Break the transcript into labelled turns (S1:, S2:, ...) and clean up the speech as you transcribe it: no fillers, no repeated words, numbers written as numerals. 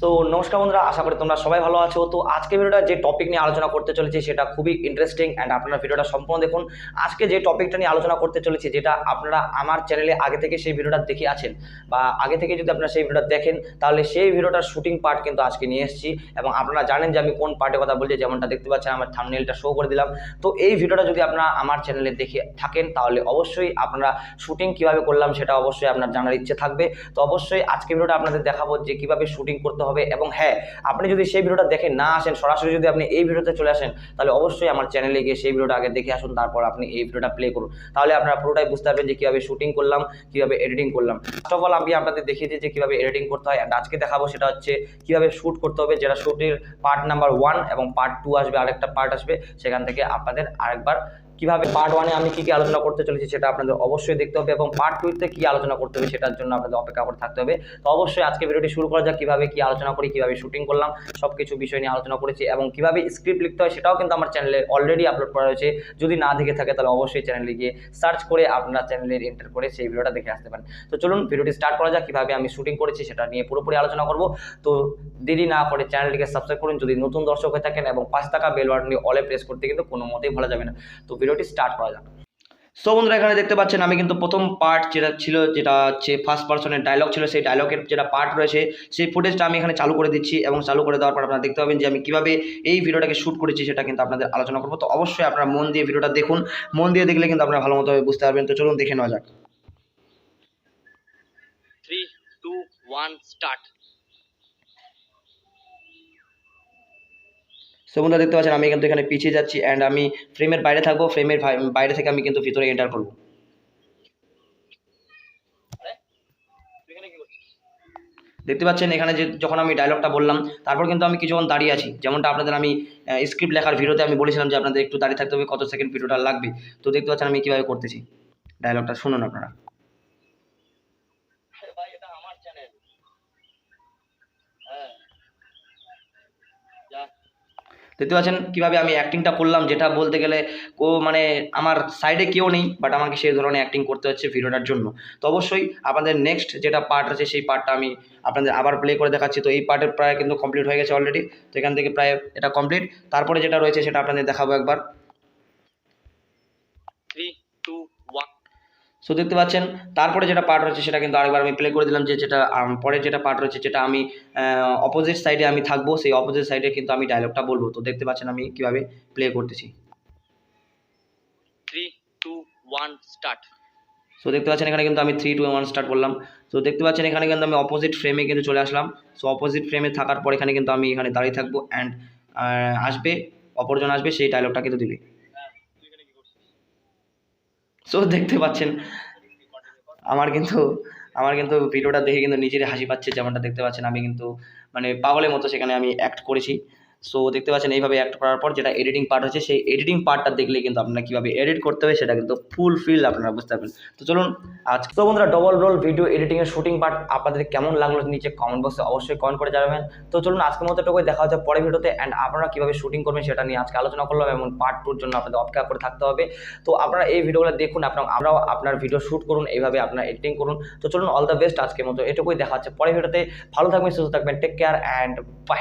S1: So নমস্কার বন্ধুরা, আশা করি তোমরা সবাই ভালো আছো। তো আজকে ভিডিওটা যে টপিক নিয়ে আলোচনা করতে চলেছি সেটা খুবই ইন্টারেস্টিং অ্যান্ড আপনারা ভিডিওটা সম্পূর্ণ দেখুন। আজকে যে টপিকটা নিয়ে আলোচনা করতে চলেছি, যেটা আপনারা আমার চ্যানেলে আগে থেকে সেই ভিডিওটা দেখে আছেন বা আগে থেকে যদি আপনারা সেই ভিডিওটা দেখেন, তাহলে সেই ভিডিওটার শুটিং পার্ট কিন্তু আজকে নিয়ে এসেছি। এবং আপনারা জানেন যে আমি কোন পার্টের কথা বলছি, যেমনটা দেখতে পাচ্ছেন আমার থাম্বনেইলটা শো করে দিলাম। তো এই ভিডিওটা যদি আপনারা আমার চ্যানেলে দেখে থাকেন, তাহলে অবশ্যই আপনারা শুটিং কীভাবে করলাম সেটা অবশ্যই আপনার জানার ইচ্ছে থাকবে। তো অবশ্যই আজকে ভিডিওটা আপনাদের দেখাবো যে কীভাবে শুটিং করতে হবে। এবং হ্যাঁ, আপনি যদি সেই ভিডিওটা দেখে না আসেন, সরাসরি যদি আপনি এই ভিডিওতে চলে আসেন, তাহলে অবশ্যই আমার চ্যানেলে গিয়ে সেই ভিডিওটা আগে দেখে আসুন, তারপর আপনি এই ভিডিওটা প্লে করুন। তাহলে আপনারা পুরোটাই বুঝতে পারবেন যে কীভাবে শুটিং করলাম, কীভাবে এডিটিং করলাম। ফার্স্ট অফ অল আমি আপনাদের দেখিয়ে দিই যে কীভাবে এডিটিং করতে হয়, অ্যান্ড আজকে দেখাবো সেটা হচ্ছে কীভাবে শ্যুট করতে হবে, যেটা শ্যুটের পার্ট নাম্বার 1 এবং পার্ট 2 আসবে, আরেকটা পার্ট আসবে, সেখান থেকে আপনাদের আরেকবার কীভাবে পার্ট 1-এ আমি কী আলোচনা করতে চলেছি সেটা আপনাদের অবশ্যই দেখতে হবে, এবং পার্ট 2-তে কী আলোচনা করতে হবে সেটার জন্য আপনাদের অপেক্ষা করে থাকতে হবে। তো অবশ্যই আজকে ভিডিওটি শুরু করা যাক। কীভাবে কী আলোচনা করি, কীভাবে শুটিং করলাম, সব কিছু বিষয় নিয়ে আলোচনা করেছি, এবং কীভাবে স্ক্রিপ্ট লিখতে হয় সেটাও কিন্তু আমার চ্যানেলে অলরেডি আপলোড করা হয়েছে। যদি না দেখে থাকে তাহলে অবশ্যই চ্যানেলে গিয়ে সার্চ করে আপনার চ্যানেলে এন্টার করে সেই ভিডিওটা দেখে আসতে পারেন। তো চলুন ভিডিওটি স্টার্ট করা যাক। কীভাবে আমি শুটিং করেছি সেটা নিয়ে পুরোপুরি আলোচনা করব। তো দেরি না করে চ্যানেলটিকে সাবস্ক্রাইব করুন যদি নতুন দর্শক হয়ে থাকেন, এবং পাশে থাকা বেল বাটনটি অলে প্রেস করতে কিন্তু কোনো মতেই ভোলা যাবে না। তো ভিডিওটি স্টার্ট করা যাক। সো বন্ধুরা, এখানে দেখতে পাচ্ছেন আমি কিন্তু প্রথম পার্ট যেটা ছিল, যেটা হচ্ছে ফার্স্ট পার্সনের ডায়লগ ছিল, সেই ডায়লগের যেটা পার্ট রয়েছে সেই ফুটেজটা আমি এখানে চালু করে দিচ্ছি, এবং চালু করে দেওয়ার পর আপনারা দেখতে পাবেন যে আমি কীভাবে এই ভিডিওটাকে শ্যুট করেছি সেটা কিন্তু আপনাদের আলোচনা করবো। তো অবশ্যই আপনারা মন দিয়ে ভিডিওটা দেখুন, মন দিয়ে দেখলে কিন্তু আপনারা ভালো মতো বুঝতে পারবেন। তো চলুন দেখে নেওয়া যাক। 3, 2, 1 স্টার্ট। সো বন্ধুরা, দেখতে পাচ্ছেন আমি কিন্তু এখানে পিছিয়ে যাচ্ছি, অ্যান্ড আমি ফ্রেমের বাইরে থাকবো, ফ্রেমের বাইরে থেকে আমি কিন্তু ভিতরে এন্টার করবো। দেখতে পাচ্ছেন এখানে যে যখন আমি ডায়লগটা বললাম, তারপর কিন্তু আমি কিছুক্ষণ দাঁড়িয়ে আছি, যেমনটা আপনাদের আমি স্ক্রিপ্ট লেখার ভিডিওতে আমি বলেছিলাম যে আপনাদের একটু দাঁড়িয়ে থাকতে হবে, কত সেকেন্ড ভিডিওটা লাগবে। তো দেখতে পাচ্ছেন আমি কীভাবে করতেছি। ডায়লগটা শুনুন আপনারা। দেখতে পাচ্ছেন কীভাবে আমি অ্যাক্টিংটা করলাম, যেটা বলতে গেলে মানে আমার সাইডে কেউ নেই, বাট আমাকে সেই ধরনের অ্যাক্টিং করতে হচ্ছে ভিডিওটার জন্য। তো অবশ্যই আপনাদের নেক্সট যেটা পার্ট আছে সেই পার্টটা আমি আপনাদের আবার প্লে করে দেখাচ্ছি। তো এই পার্টের প্রায় কিন্তু কমপ্লিট হয়ে গেছে অলরেডি। তো এখান থেকে প্রায় এটা কমপ্লিট। তারপরে যেটা রয়েছে সেটা আপনাদের দেখাবো একবার। 3, 2, 1। সো দেখতে পাচ্ছেন তারপরে যেটা পার্ট রয়েছে সেটা কিন্তু আরেকবার আমি প্লে করে দিলাম, যে যেটা পরের যেটা পার্ট রয়েছে, যেটা আমি অপোজিট সাইডে আমি থাকবো, সেই অপোজিট সাইডে কিন্তু আমি ডায়লগটা বলবো। তো দেখতে পাচ্ছেন আমি কীভাবে প্লে করতেছি। 3, 2, 1 স্টার্ট। সো দেখতে পাচ্ছেন এখানে কিন্তু আমি 3, 2, 1 স্টার্ট বললাম। তো দেখতে পাচ্ছেন এখানে কিন্তু আমি অপোজিট ফ্রেমে কিন্তু চলে আসলাম। সো অপোজিট ফ্রেমে থাকার পর এখানে কিন্তু আমি এখানে দাঁড়িয়ে থাকবো, অ্যান্ড আসবে অপরজন আসবে, সেই ডায়লগটা কিন্তু দিবে। সো দেখতে পাচ্ছেন আমার কিন্তু ভিডিওটা দেখে কিন্তু নিজেরই হাসি পাচ্ছে, যেমনটা দেখতে পাচ্ছেন আমি কিন্তু মানে পাগলের মতো সেখানে আমি অ্যাক্ট করেছি। সো দেখতে পাচ্ছেন এইভাবে অ্যাক্ট করার পর যেটা এডিটিং পার্ট হচ্ছে, সেই এডিটিং পার্টটা দেখলে কিন্তু আপনারা কীভাবে এডিট করতে হবে সেটা কিন্তু ফুলফিল আপনারা বুঝতে পারবেন। তো চলুন আজকে তো বন্ধুরা, ডবল রোল ভিডিও এডিটিংয়ের শুটিং পার্ট আপনাদের কেমন লাগলো নিচে কমেন্ট বক্সে অবশ্যই কমেন্ট করে জানাবেন। তো চলুন আজকের মতো এটুকুই, দেখা হচ্ছে পরের ভিডিওতে, অ্যান্ড আপনারা কীভাবে শুটিং করবেন সেটা নিয়ে আজকে আলোচনা করলাম, এবং পার্ট 2-র জন্য আপনাদের অপেক্ষা করে থাকতে হবে। তো আপনারা এই ভিডিওগুলো দেখুন, আপনারাও আপনার ভিডিও শ্যুট করুন, এইভাবে আপনারা এডিটিং করুন। তো চলুন অল দ্য বেস্ট, আজকের মতো এটুকুই, দেখা হচ্ছে পরের ভিডিওতে। ভালো থাকবেন, সুস্থ থাকবেন, টেক কেয়ার অ্যান্ড বাই।